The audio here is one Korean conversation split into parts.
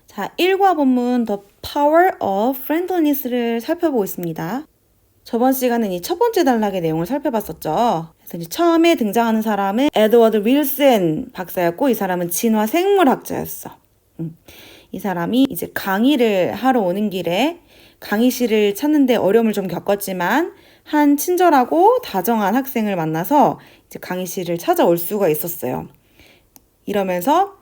자, 1과 본문 The Power of Friendliness를 살펴보고 있습니다. 저번 시간은 이 첫 번째 단락의 내용을 살펴봤었죠. 그래서 이제 처음에 등장하는 사람은 에드워드 윌슨 박사였고 이 사람은 진화 생물학자였어. 이 사람이 이제 강의를 하러 오는 길에 강의실을 찾는데 어려움을 좀 겪었지만 한 친절하고 다정한 학생을 만나서 이제 강의실을 찾아올 수가 있었어요. 이러면서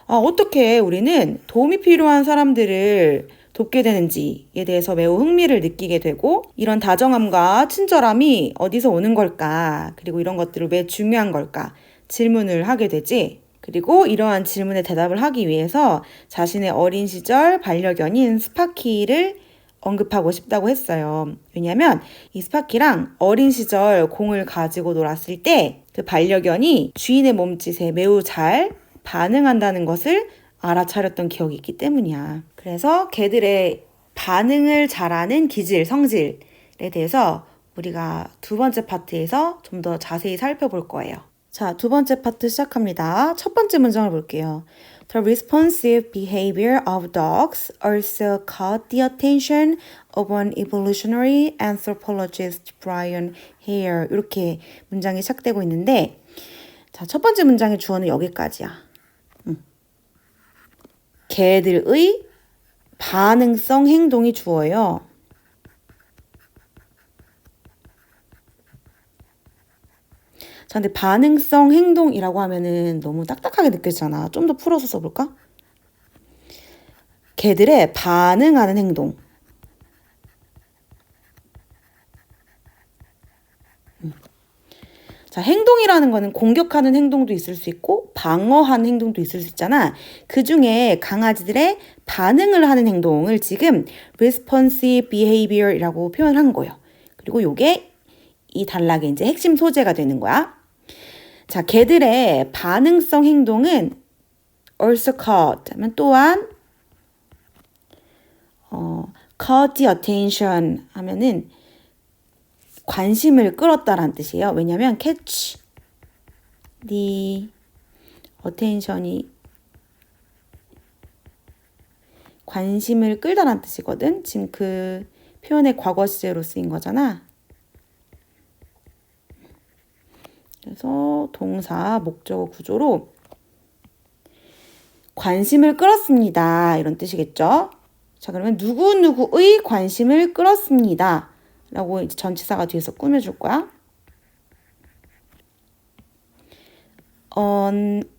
어떻게 우리는 도움이 필요한 사람들을 돕게 되는지에 대해서 매우 흥미를 느끼게 되고 이런 다정함과 친절함이 어디서 오는 걸까? 그리고 이런 것들을 왜 중요한 걸까? 질문을 하게 되지. 그리고 이러한 질문에 대답을 하기 위해서 자신의 어린 시절 반려견인 스파키를 언급하고 싶다고 했어요. 왜냐하면 이 스파키랑 어린 시절 공을 가지고 놀았을 때 그 반려견이 주인의 몸짓에 매우 잘 반응한다는 것을 알아차렸던 기억이 있기 때문이야. 그래서 개들의 반응을 잘하는 기질, 성질에 대해서 우리가 두 번째 파트에서 좀 더 자세히 살펴볼 거예요. 자, 두 번째 파트 시작합니다. 첫 번째 문장을 볼게요. The responsive behavior of dogs also caught the attention of an evolutionary anthropologist, Brian Hare. 이렇게 문장이 시작되고 있는데, 자, 첫 번째 문장의 주어는 여기까지야. 개들의 반응성 행동이 주어예요. 자, 근데 반응성 행동이라고 하면은 너무 딱딱하게 느껴지잖아. 좀 더 풀어서 써볼까? 개들의 반응하는 행동. 자, 행동이라는 거는 공격하는 행동도 있을 수 있고 방어하는 행동도 있을 수 있잖아. 그 중에 강아지들의 반응을 하는 행동을 지금 responsive behavior이라고 표현한 거예요. 그리고 요게 이 단락의 이제 핵심 소재가 되는 거야. 자, 개들의 반응성 행동은 also caught 하면 또한 caught the attention 하면은 관심을 끌었다라는 뜻이에요. 왜냐하면 catch the attention이 관심을 끌다라는 뜻이거든. 지금 그 표현의 과거 시제로 쓰인 거잖아. 그래서 동사, 목적어 구조로 관심을 끌었습니다. 이런 뜻이겠죠. 자, 그러면 누구누구의 관심을 끌었습니다. 라고 이제 전치사가 뒤에서 꾸며줄 거야.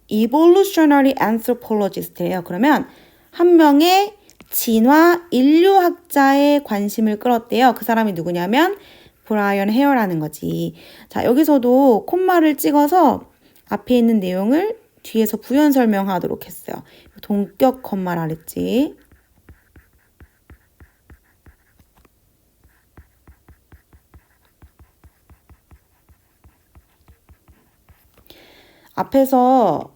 evolutionary anthropologist예요. 그러면 한 명의 진화 인류학자의 관심을 끌었대요. 그 사람이 누구냐면 브라이언 헤어라는 거지. 자, 여기서도 콤마를 찍어서 앞에 있는 내용을 뒤에서 부연 설명하도록 했어요. 동격 콤마라 그랬지. 앞에서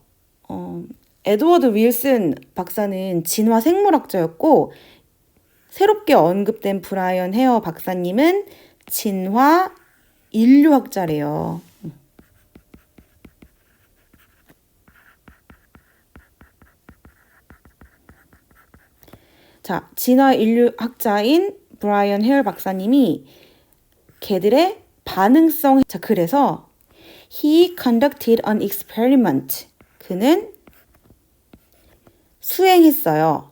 에드워드 윌슨 박사는 진화 생물학자였고 새롭게 언급된 브라이언 헤어 박사님은 진화 인류학자래요. 자, 진화 인류학자인 브라이언 헤어 박사님이 개들의 반응성, 자, 그래서 He conducted an experiment. 그는 수행했어요.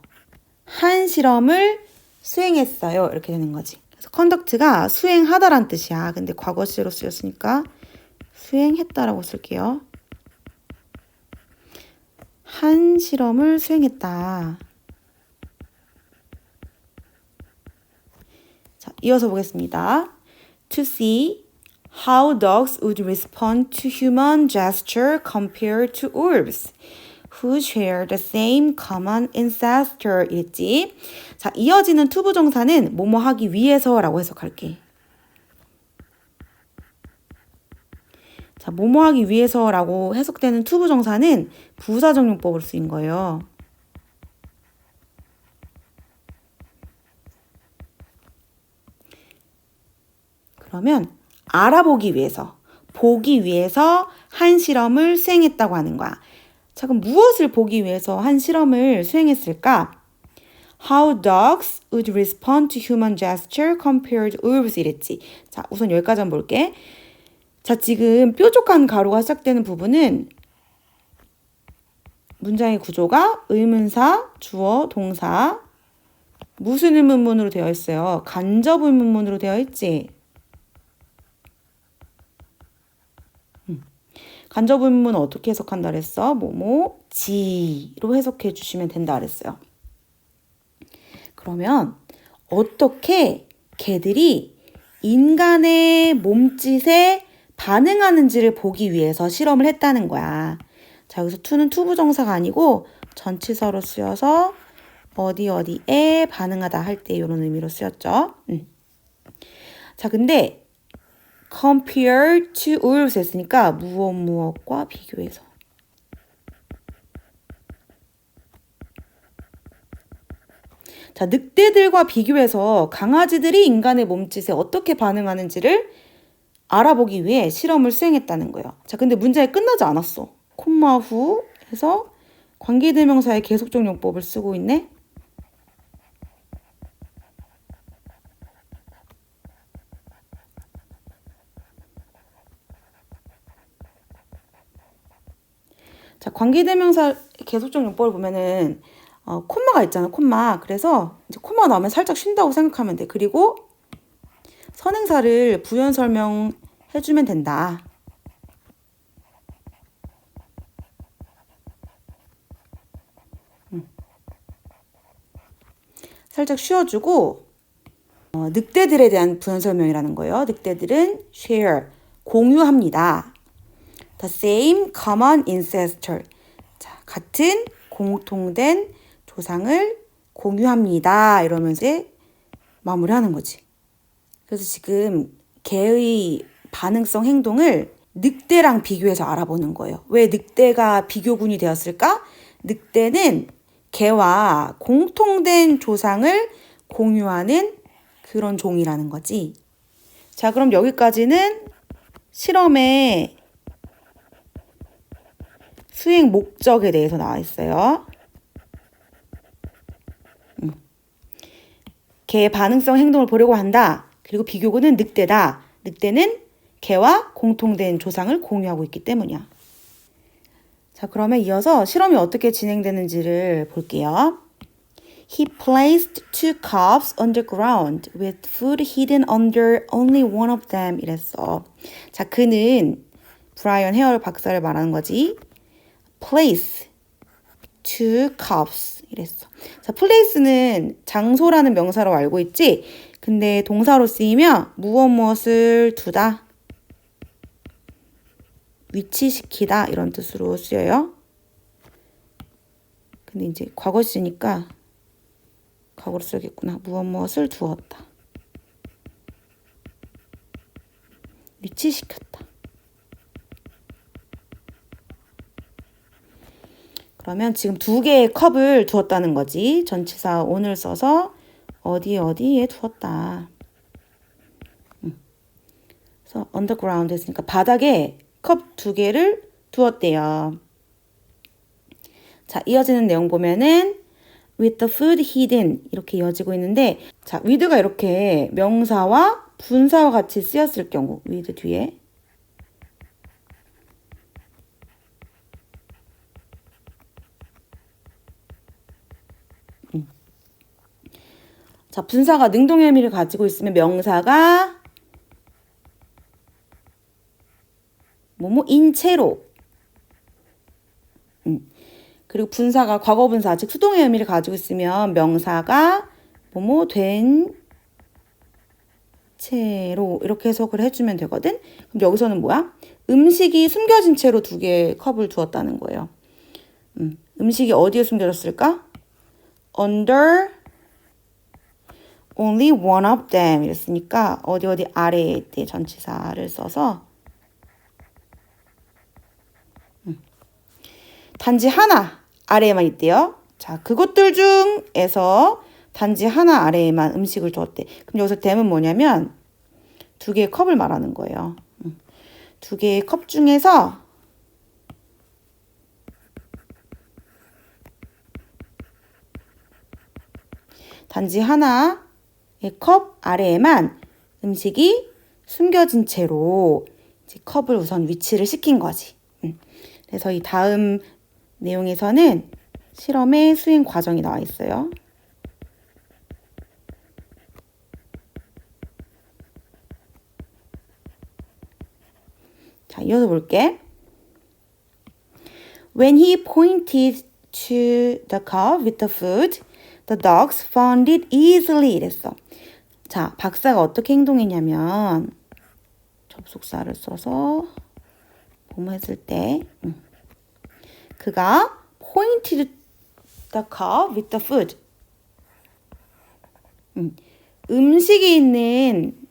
한 실험을 수행했어요. 이렇게 되는 거지. 그래서 conduct가 수행하다란 뜻이야. 근데 과거 시제로 쓰였으니까 수행했다라고 쓸게요. 한 실험을 수행했다. 자, 이어서 보겠습니다. To see how dogs would respond to human gesture compared to wolves who share the same common ancestor 이랬지. 자, 이어지는 투부정사는 뭐뭐 하기 위해서라고 해석할게. 자, 뭐뭐 하기 위해서라고 해석되는 투부정사는 부사적용법으로 쓰인 거예요. 그러면 알아보기 위해서, 보기 위해서 한 실험을 수행했다고 하는 거야. 자, 그럼 무엇을 보기 위해서 한 실험을 수행했을까? How dogs would respond to human gesture compared to wolves 이랬지. 자, 우선 여기까지 한번 볼게. 자, 지금 뾰족한 가로가 시작되는 부분은 문장의 구조가 의문사, 주어, 동사, 무슨 의문문으로 되어 있어요? 간접 의문문으로 되어 있지. 간접 의문문 어떻게 해석한다 그랬어? 지로 해석해 주시면 된다 그랬어요. 그러면 어떻게 개들이 인간의 몸짓에 반응하는지를 보기 위해서 실험을 했다는 거야. 자, 여기서 to는 투부정사가 아니고 전치사로 쓰여서 어디에 반응하다 할 때 이런 의미로 쓰였죠. 자, 근데 compare to wolves 했으니까 무엇과 비교해서. 자, 늑대들과 비교해서 강아지들이 인간의 몸짓에 어떻게 반응하는지를 알아보기 위해 실험을 수행했다는 거예요. 자, 근데 문제가 끝나지 않았어. 콤마 후 해서 관계대명사의 계속적 용법을 쓰고 있네. 자, 관계대명사 계속적 용법을 보면은 콤마가 있잖아, 콤마. 그래서 이제 콤마 나오면 살짝 쉰다고 생각하면 돼. 그리고 선행사를 부연 설명해주면 된다. 살짝 쉬어주고 늑대들에 대한 부연 설명이라는 거예요. 늑대들은 share, 공유합니다. The same common ancestor. 자, 같은 공통된 조상을 공유합니다. 이러면서 마무리하는 거지. 그래서 지금 개의 반응성 행동을 늑대랑 비교해서 알아보는 거예요. 왜 늑대가 비교군이 되었을까? 늑대는 개와 공통된 조상을 공유하는 그런 종이라는 거지. 자, 그럼 여기까지는 실험의 수행 목적에 대해서 나와 있어요. 개의 반응성 행동을 보려고 한다. 그리고 비교군은 늑대다. 늑대는 개와 공통된 조상을 공유하고 있기 때문이야. 자, 그러면 이어서 실험이 어떻게 진행되는지를 볼게요. He placed two cups underground with food hidden under only one of them. 이랬어. 자, 그는 브라이언 헤어 박사를 말하는 거지. place two cups 이랬어. 자, place는 장소라는 명사로 알고 있지? 근데 동사로 쓰이면 무엇을 두다, 위치시키다 이런 뜻으로 쓰여요. 근데 이제 과거 시니까 과거로 써야겠구나. 무엇을 두었다, 위치시켰다. 그러면 지금 두 개의 컵을 두었다는 거지. 전치사 on을 써서 어디에 두었다. 그래서 underground 했으니까 바닥에 컵 두 개를 두었대요. 자, 이어지는 내용 보면은 with the food hidden 이렇게 이어지고 있는데, 자, with가 이렇게 명사와 분사와 같이 쓰였을 경우 with 뒤에 자, 분사가 능동의 의미를 가지고 있으면 명사가 인채로 그리고 분사가 과거분사 즉 수동의 의미를 가지고 있으면 명사가 된 채로 이렇게 해석을 해주면 되거든. 그럼 여기서는 뭐야? 음식이 숨겨진 채로 두 개의 컵을 두었다는 거예요. 음식이 어디에 숨겨졌을까? Under only one of them 이랬으니까 어디 아래에 있대. 전치사를 써서 단지 하나 아래에만 있대요. 자, 그것들 중에서 단지 하나 아래에만 음식을 두었대. 그럼 여기서 them은 뭐냐면 두 개의 컵을 말하는 거예요. 두 개의 컵 중에서 단지 하나의 컵 아래에만 음식이 숨겨진 채로 이제 컵을 우선 위치를 시킨 거지. 그래서 이 다음 내용에서는 실험의 수행 과정이 나와 있어요. 자, 이어서 볼게. When he pointed to the cup with the food, the dogs found it easily. 이랬어. 자, 박사가 어떻게 행동했냐면 접속사를 써서 뭐뭐 했을 때 그가 pointed the cup with the food. 음식이 있는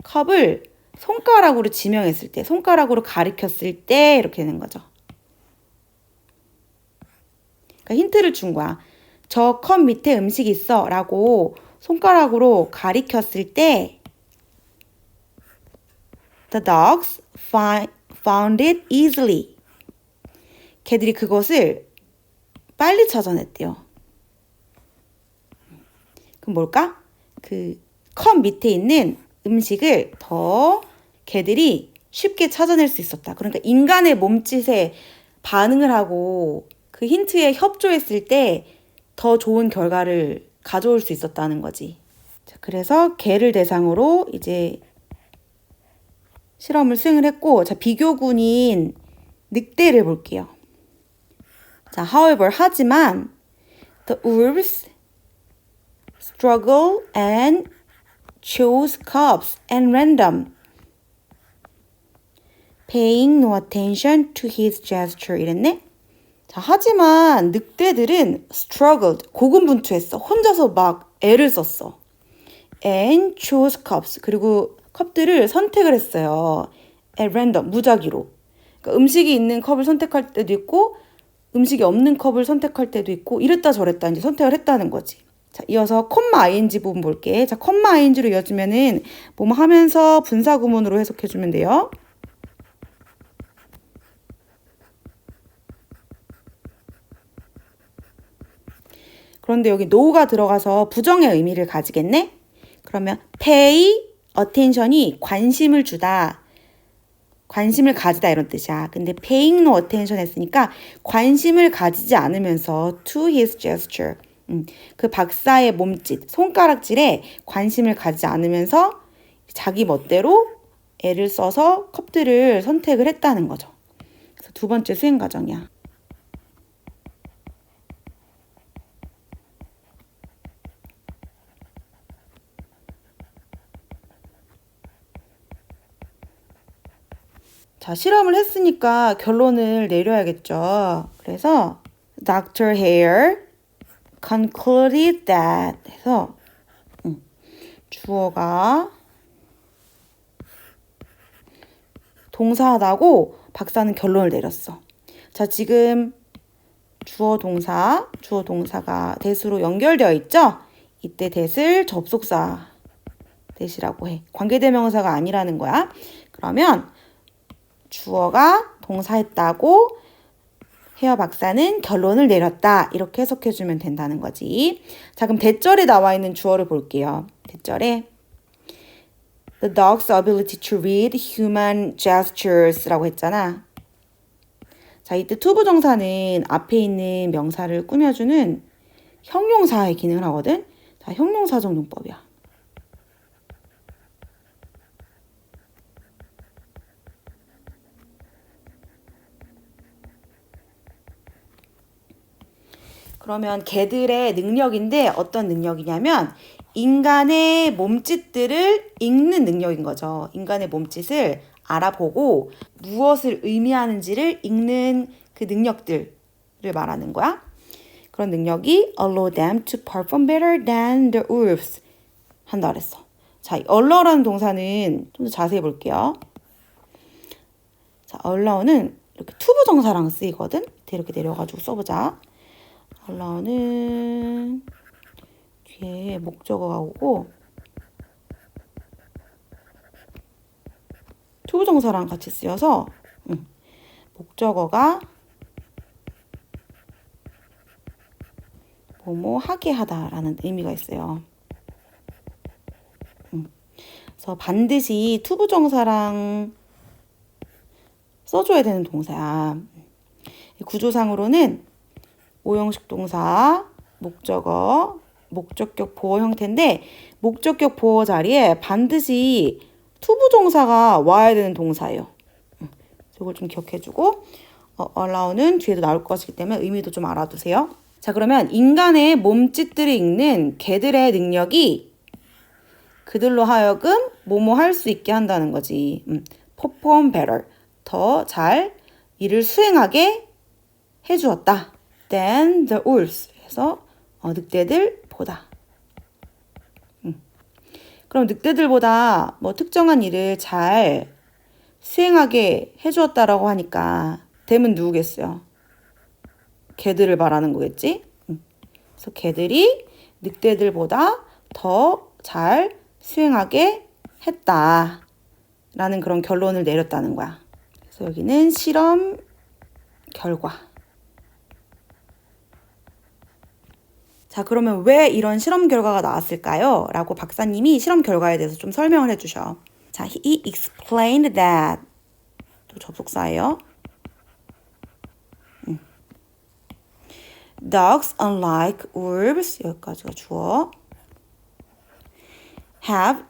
컵을 손가락으로 지명했을 때, 손가락으로 가리켰을 때 이렇게 되는 거죠. 그러니까 힌트를 준 거야. 저 컵 밑에 음식이 있어 라고 손가락으로 가리켰을 때 The dogs found it easily. 걔들이 그것을 빨리 찾아냈대요. 그럼 뭘까? 그 컵 밑에 있는 음식을 더 걔들이 쉽게 찾아낼 수 있었다. 그러니까 인간의 몸짓에 반응을 하고 그 힌트에 협조했을 때 더 좋은 결과를 가져올 수 있었다는 거지. 자, 그래서 개를 대상으로 이제 실험을 수행을 했고, 자, 비교군인 늑대를 볼게요. 자, however, 하지만 the wolves struggle and chose cups at random, paying no attention to his gesture. 이랬네? 자, 하지만 늑대들은 struggled, 고군분투했어. 혼자서 막 애를 썼어. and chose cups, 그리고 컵들을 선택을 했어요. at random, 무작위로. 그러니까 음식이 있는 컵을 선택할 때도 있고 음식이 없는 컵을 선택할 때도 있고 이랬다 저랬다 이제 선택을 했다는 거지. 자, 이어서 콤마 ing 부분 볼게. 자, 콤마 ing로 이어주면은 뭐뭐 하면서 분사 구문으로 해석해 주면 돼요. 그런데 여기 no가 들어가서 부정의 의미를 가지겠네? 그러면 pay attention이 관심을 주다, 관심을 가지다 이런 뜻이야. 근데 paying no attention 했으니까 관심을 가지지 않으면서 to his gesture, 그 박사의 몸짓, 손가락질에 관심을 가지지 않으면서 자기 멋대로 애를 써서 컵들을 선택을 했다는 거죠. 그래서 두 번째 수행 과정이야. 자, 실험을 했으니까 결론을 내려야겠죠. 그래서 Dr. Hare concluded that 해서 주어가 동사하다고 박사는 결론을 내렸어. 자, 지금 주어 동사가 that으로 연결되어 있죠? 이때 that을 접속사 that이라고 해. 관계대명사가 아니라는 거야. 그러면 주어가 동사했다고 헤어 박사는 결론을 내렸다. 이렇게 해석해주면 된다는 거지. 자, 그럼 대절에 나와 있는 주어를 볼게요. 대절에 The dog's ability to read human gestures라고 했잖아. 자, 이때 투부정사는 앞에 있는 명사를 꾸며주는 형용사의 기능을 하거든. 자, 형용사적 용법이야. 그러면 개들의 능력인데 어떤 능력이냐면 인간의 몸짓들을 읽는 능력인 거죠. 인간의 몸짓을 알아보고 무엇을 의미하는지를 읽는 그 능력들을 말하는 거야. 그런 능력이 allow them to perform better than the wolves 한다 그랬어. 자, allow라는 동사는 좀 더 자세히 볼게요. 자, allow는 이렇게 투부정사랑 쓰이거든. 이렇게 내려가지고 써보자. allow는 뒤에 목적어가 오고 투부정사랑 같이 쓰여서 목적어가 뭐뭐 하게 하다라는 의미가 있어요. 그래서 반드시 투부정사랑 써줘야 되는 동사야. 구조상으로는 오형식 동사, 목적어, 목적격 보어 형태인데 목적격 보어 자리에 반드시 투부정사가 와야 되는 동사예요. 이걸 좀 기억해주고 allow는 뒤에도 나올 것이기 때문에 의미도 좀 알아두세요. 자, 그러면 인간의 몸짓들을 읽는 개들의 능력이 그들로 하여금 뭐뭐 할 수 있게 한다는 거지. perform better. 더 잘 일을 수행하게 해주었다. than the wolves. 그래서 늑대들보다. 그럼 늑대들보다 뭐 특정한 일을 잘 수행하게 해주었다라고 하니까 댐은 누구겠어요? 개들을 말하는 거겠지? 그래서 개들이 늑대들보다 더 잘 수행하게 했다라는 그런 결론을 내렸다는 거야. 그래서 여기는 실험 결과. 자, 그러면 왜 이런 실험 결과가 나왔을까요? 라고 박사님이 실험 결과에 대해서 좀 설명을 해주셔. 자, he explained that. 또 접속사예요. Dogs, unlike wolves, 여기까지가 주어, have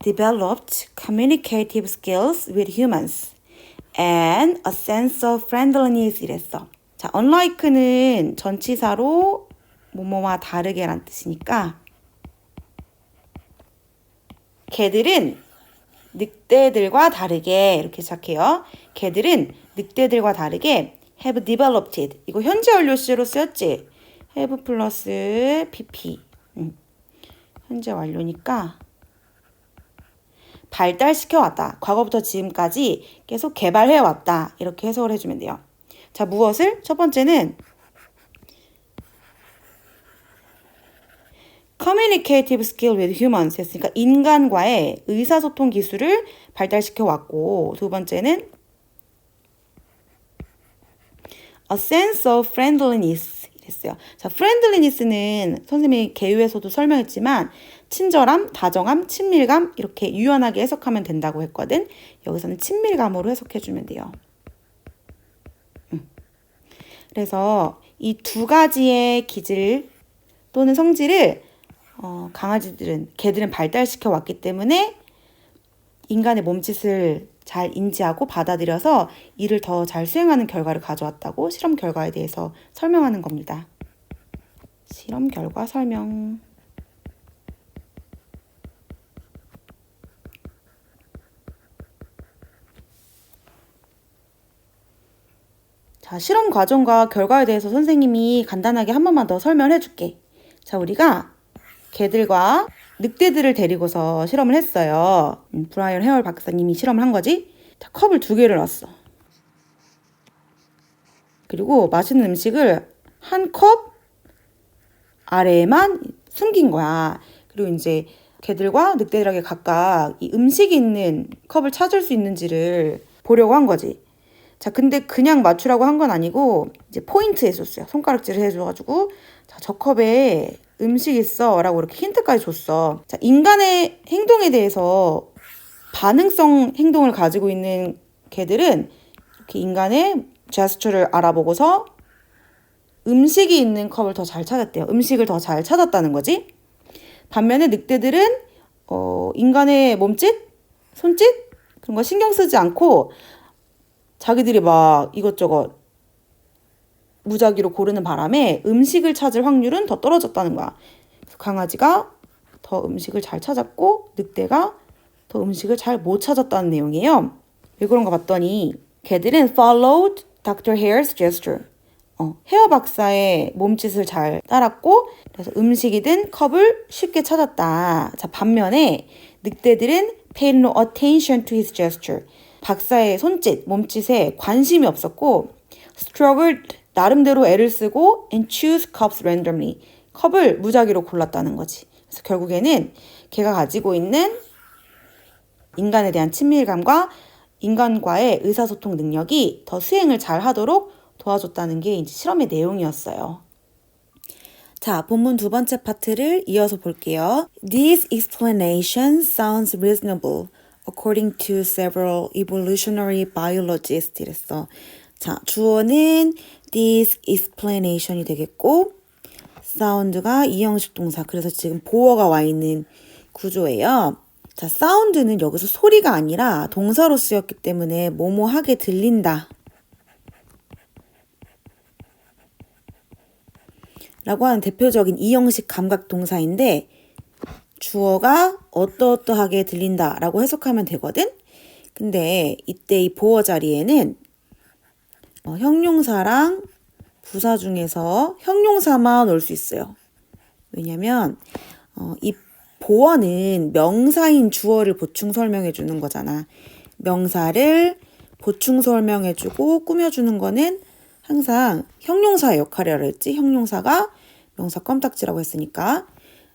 developed communicative skills with humans and a sense of friendliness 이랬어. 자, unlike는 전치사로 뭐뭐와 다르게란 뜻이니까 개들은 늑대들과 다르게 이렇게 시작해요. 개들은 늑대들과 다르게 have developed. 이거 현재 완료 시제로 쓰였지? have 플러스 pp. 현재 완료니까 발달시켜왔다. 과거부터 지금까지 계속 개발해왔다. 이렇게 해석을 해주면 돼요. 자, 무엇을? 첫 번째는 communicative skill with humans 했으니까 인간과의 의사소통 기술을 발달시켜왔고, 두 번째는 a sense of friendliness 이랬어요. 자, friendliness는 선생님이 개요에서도 설명했지만 친절함, 다정함, 친밀감 이렇게 유연하게 해석하면 된다고 했거든. 여기서는 친밀감으로 해석해주면 돼요. 그래서 이 두 가지의 기질 또는 성질을 개들은 발달시켜 왔기 때문에 인간의 몸짓을 잘 인지하고 받아들여서 일을 더 잘 수행하는 결과를 가져왔다고 실험 결과에 대해서 설명하는 겁니다. 실험 결과 설명. 자, 실험 과정과 결과에 대해서 선생님이 간단하게 한 번만 더 설명을 해줄게. 자, 우리가 개들과 늑대들을 데리고서 실험을 했어요. 브라이언 헤얼 박사님이 실험을 한 거지. 자, 컵을 2개를 놨어. 그리고 맛있는 음식을 한 컵 아래에만 숨긴 거야. 그리고 이제 개들과 늑대들에게 각각 이 음식이 있는 컵을 찾을 수 있는지를 보려고 한 거지. 자, 근데 그냥 맞추라고 한 건 아니고 이제 포인트 해줬어요. 손가락질을 해줘가지고 자, 저 컵에 음식 있어 라고 이렇게 힌트까지 줬어. 자, 인간의 행동에 대해서 반응성 행동을 가지고 있는 개들은 이렇게 인간의 제스처를 알아보고서 음식이 있는 컵을 더 잘 찾았대요. 음식을 더 잘 찾았다는 거지. 반면에 늑대들은 인간의 몸짓, 손짓 그런 거 신경 쓰지 않고 자기들이 막 이것저것 무작위로 고르는 바람에 음식을 찾을 확률은 더 떨어졌다는 거야. 그래서 강아지가 더 음식을 잘 찾았고 늑대가 더 음식을 잘 못 찾았다는 내용이에요. 왜 그런가 봤더니 개들은 followed Dr. Hare's gesture. 헤어 박사의 몸짓을 잘 따랐고 그래서 음식이든 컵을 쉽게 찾았다. 자, 반면에 늑대들은 paid no attention to his gesture. 박사의 손짓, 몸짓에 관심이 없었고 struggled 나름대로 애를 쓰고 and choose cups randomly. 컵을 무작위로 골랐다는 거지. 그래서 결국에는 걔가 가지고 있는 인간에 대한 친밀감과 인간과의 의사소통 능력이 더 수행을 잘 하도록 도와줬다는 게 이제 실험의 내용이었어요. 자, 본문 두 번째 파트를 이어서 볼게요. This explanation sounds reasonable according to several evolutionary biologists 이랬어. 자, 주어는 this explanation이 되겠고 sound가 이형식 동사, 그래서 지금 보어가 와 있는 구조예요. 자, 사운드는 여기서 소리가 아니라 동사로 쓰였기 때문에 뭐뭐하게 들린다 라고 하는 대표적인 이형식 감각 동사인데 주어가 어떠어떠하게 들린다 라고 해석하면 되거든? 근데 이때 이 보어 자리에는 형용사랑 부사 중에서 형용사만 올 수 있어요. 왜냐면 이 보어는 명사인 주어를 보충 설명해 주는 거잖아. 명사를 보충 설명해 주고 꾸며주는 거는 항상 형용사의 역할이라고 했지. 형용사가 명사 껌딱지라고 했으니까.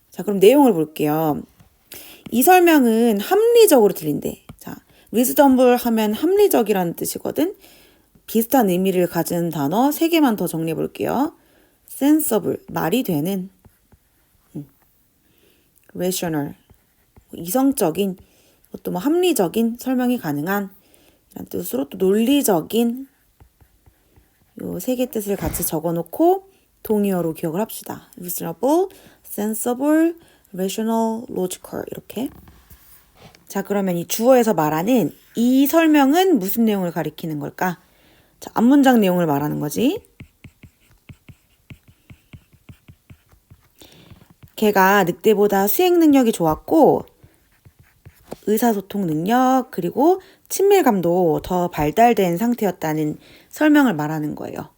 자, 그럼 내용을 볼게요. 이 설명은 합리적으로 들린대. 자, reasonable 하면 합리적이라는 뜻이거든. 비슷한 의미를 가진 단어 3개만 더 정리해 볼게요. sensible, 말이 되는. rational, 이성적인, 또 뭐 합리적인 설명이 가능한 이런 뜻으로 또 논리적인 요 3개 뜻을 같이 적어놓고 동의어로 기억을 합시다. reasonable, sensible, rational, logical 이렇게. 자, 그러면 이 주어에서 말하는 이 설명은 무슨 내용을 가리키는 걸까? 자, 앞문장 내용을 말하는 거지. 걔가 늑대보다 수행 능력이 좋았고 의사소통 능력 그리고 친밀감도 더 발달된 상태였다는 설명을 말하는 거예요.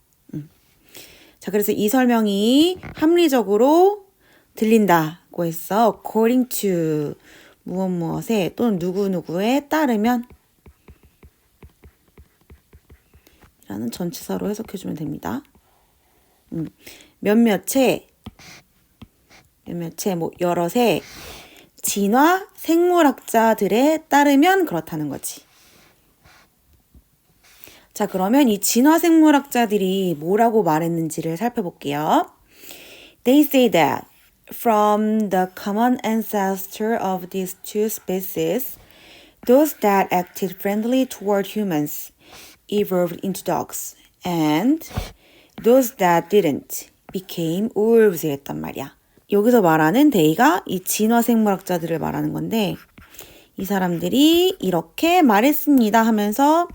자, 그래서 이 설명이 합리적으로 들린다고 했어. according to 무엇무엇에 또는 누구누구에 따르면 라는 전치사로 해석해주면 됩니다. 몇몇의 뭐 여럿의 진화 생물학자들에 따르면 그렇다는 거지. 자, 그러면 이 진화 생물학자들이 뭐라고 말했는지를 살펴볼게요. They say that from the common ancestor of these two species, those that acted friendly toward humans evolved into dogs, and those that didn't became wolves 이랬단 말이야. 여기서 말하는 they가 이 진화 생물학자들을 말하는 건데 이 사람들이 이렇게 말했습니다 하면서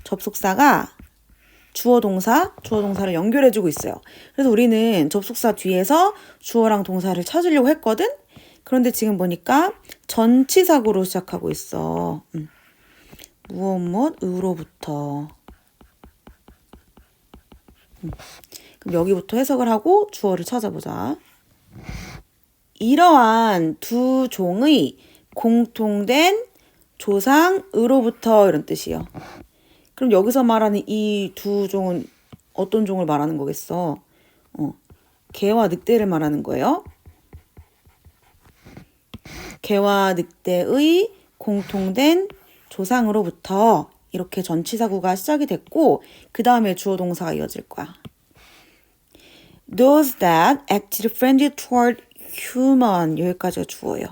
접속사가 주어 동사를 연결해주고 있어요. 그래서 우리는 접속사 뒤에서 주어랑 동사를 찾으려고 했거든? 그런데 지금 보니까 전치사구로 시작하고 있어. 무엇으로부터. 그럼 여기부터 해석을 하고 주어를 찾아보자. 이러한 두 종의 공통된 조상으로부터 이런 뜻이에요. 그럼 여기서 말하는 이 두 종은 어떤 종을 말하는 거겠어? 개와 늑대를 말하는 거예요. 개와 늑대의 공통된 조상으로부터 이렇게 전치사구가 시작이 됐고 그 다음에 주어 동사가 이어질 거야. Those that acted friendly toward human 여기까지가 주어예요.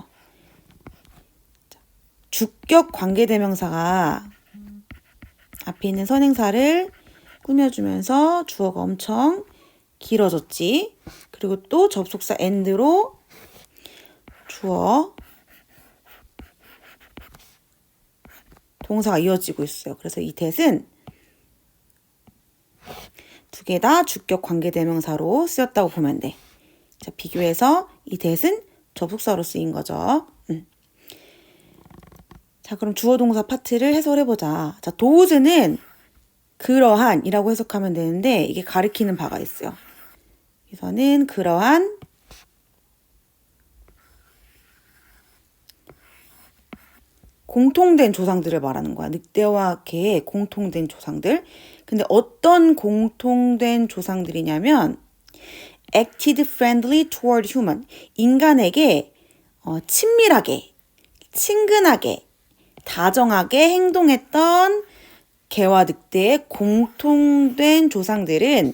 주격 관계대명사가 앞에 있는 선행사를 꾸며주면서 주어가 엄청 길어졌지. 그리고 또 접속사 and로 주어 동사가 이어지고 있어요. 그래서 이 that은 두 개 다 주격 관계대명사로 쓰였다고 보면 돼. 자, 비교해서 이 that은 접속사로 쓰인 거죠. 자, 그럼 주어 동사 파트를 해설해보자. 자, those는 그러한 이라고 해석하면 되는데 이게 가리키는 바가 있어요. 여기서는 그러한 공통된 조상들을 말하는 거야. 늑대와 개의 공통된 조상들. 근데 어떤 공통된 조상들이냐면 acted friendly toward human. 인간에게 친밀하게, 친근하게 다정하게 행동했던 개와 늑대의 공통된 조상들은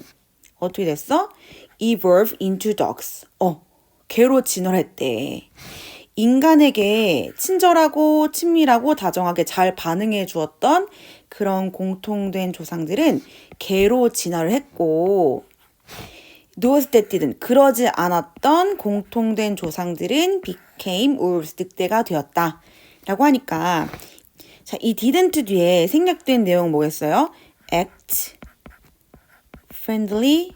어떻게 됐어? evolve into dogs. 개로 진화했대. 인간에게 친절하고 친밀하고 다정하게 잘 반응해 주었던 그런 공통된 조상들은 개로 진화를 했고, those that didn't, 그러지 않았던 공통된 조상들은 became wolves, 늑대가 되었다 라고 하니까, 자, 이 didn't 뒤에 생략된 내용은 뭐겠어요? act friendly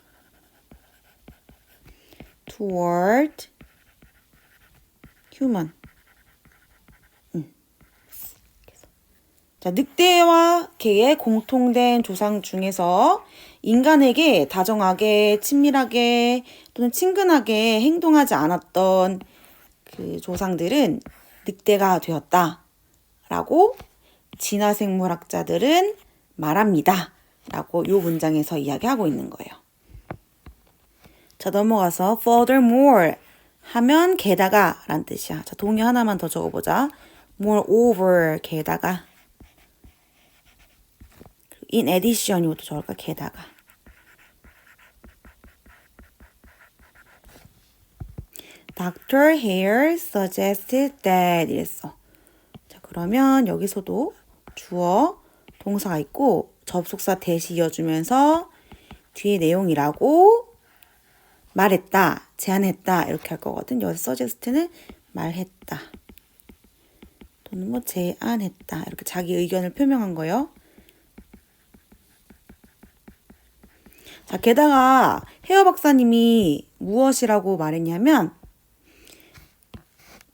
toward human. 자, 늑대와 개의 공통된 조상 중에서 인간에게 다정하게, 친밀하게 또는 친근하게 행동하지 않았던 그 조상들은 늑대가 되었다 라고 진화생물학자들은 말합니다 라고 이 문장에서 이야기하고 있는 거예요. 자, 넘어가서 furthermore 하면 게다가 라는 뜻이야. 자, 동의 하나만 더 적어보자. moreover 게다가, in addition 이것도 적을까? 게다가. Dr. Hare suggested that 이랬어. 자, 그러면 여기서도 주어, 동사가 있고 접속사 대시 이어주면서 뒤에 내용이라고 말했다, 제안했다 이렇게 할 거거든. 여기서 suggest는 말했다 또는 뭐 제안했다 이렇게 자기 의견을 표명한 거예요. 자, 게다가 헤어 박사님이 무엇이라고 말했냐면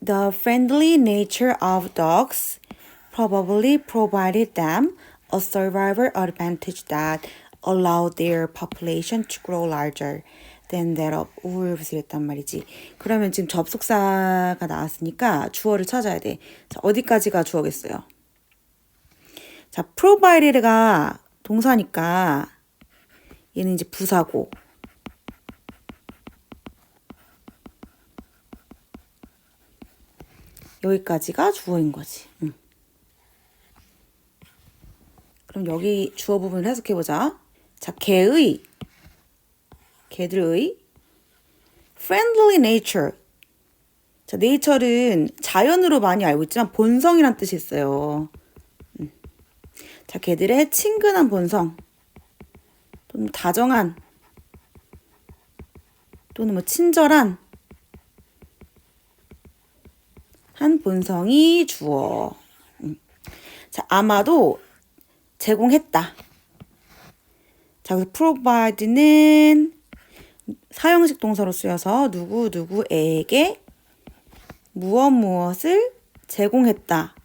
The friendly nature of dogs probably provided them a survival advantage that allowed their population to grow larger than that of wolves 이랬단 말이지. 그러면 지금 접속사가 나왔으니까 주어를 찾아야 돼. 자, 어디까지가 주어겠어요? 자, provided가 동사니까 얘는 이제 부사고, 여기까지가 주어인 거지. 그럼 여기 주어 부분을 해석해보자. 자, 개들의 friendly nature. 자, nature는 자연으로 많이 알고 있지만 본성이란 뜻이 있어요. 자, 개들의 친근한 본성 또는 다정한 또는 뭐 친절한 한 본성이 주어. 자, 아마도 제공했다. 자, 그래서 provide는 사형식 동사로 쓰여서 누구에게 무엇을 제공했다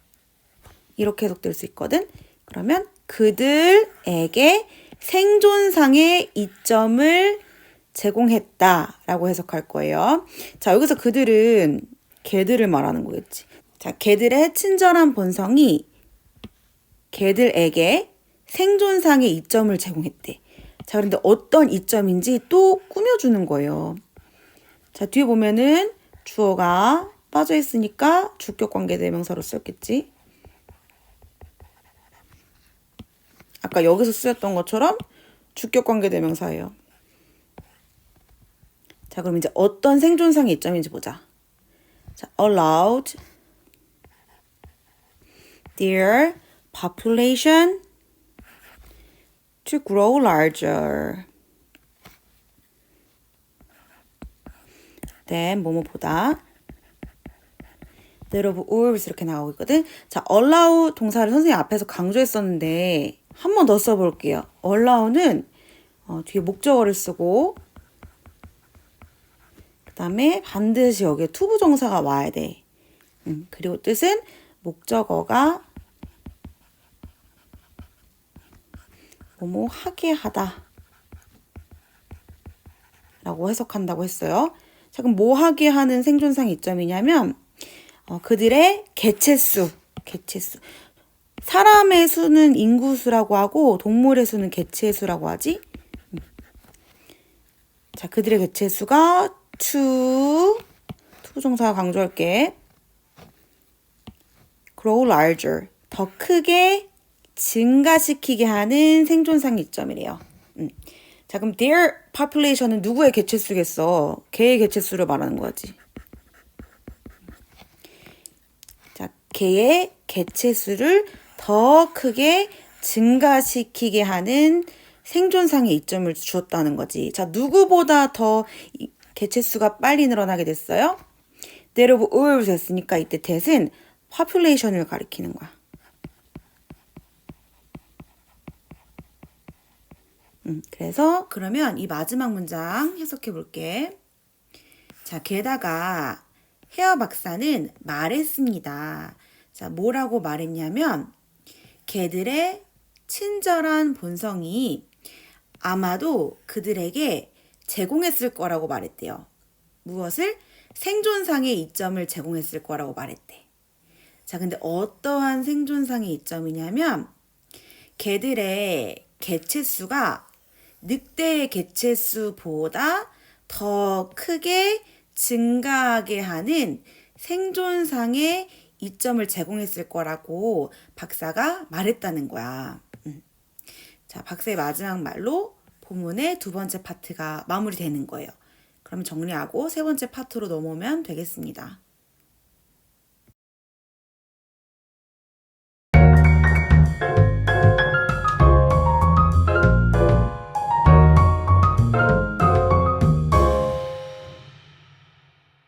이렇게 해석될 수 있거든. 그러면 그들에게 생존상의 이점을 제공했다라고 해석할 거예요. 자, 여기서 그들은 개들을 말하는 거겠지. 자, 개들의 친절한 본성이 개들에게 생존상의 이점을 제공했대. 자, 그런데 어떤 이점인지 또 꾸며주는 거예요. 자, 뒤에 보면은 주어가 빠져 있으니까 주격관계 대명사로 쓰였겠지. 아까 여기서 쓰였던 것처럼 주격관계 대명사예요. 자, 그럼 이제 어떤 생존상의 이점인지 보자. 자, allowed their population to grow larger than 뭐뭐보다 that of wolves 이렇게 나오고 있거든. 자, allow 동사를 선생님 앞에서 강조했었는데 한 번 더 써볼게요. allow는 뒤에 목적어를 쓰고 그 다음에 반드시 여기에 투부정사가 와야 돼. 그리고 뜻은 목적어가 뭐뭐 하게 하다 라고 해석한다고 했어요. 자, 그럼 뭐 하게 하는 생존상 이점이냐면 그들의 개체수. 사람의 수는 인구수라고 하고 동물의 수는 개체수라고 하지. 자, 그들의 개체수가 투부정사 강조할게. grow larger, 더 크게 증가시키게 하는 생존상의 이점이래요. 자, 그럼 their population은 누구의 개체수겠어? 개의 개체수를 말하는 거지. 자, 개의 개체수를 더 크게 증가시키게 하는 생존상의 이점을 주었다는 거지. 자, 누구보다 더 개체수가 빨리 늘어나게 됐어요? that of all's 했으니까 이때 that은 population을 가리키는 거야. 그래서 그러면 이 마지막 문장 해석해 볼게. 자, 게다가 헤어 박사는 말했습니다. 자, 뭐라고 말했냐면 개들의 친절한 본성이 아마도 그들에게 제공했을 거라고 말했대요. 무엇을? 생존상의 이점을 제공했을 거라고 말했대. 자, 근데 어떠한 생존상의 이점이냐면 개들의 개체수가 늑대의 개체수보다 더 크게 증가하게 하는 생존상의 이점을 제공했을 거라고 박사가 말했다는 거야. 자, 박사의 마지막 말로 본문의 두 번째 파트가 마무리되는 거예요. 그럼 정리하고 세 번째 파트로 넘어오면 되겠습니다.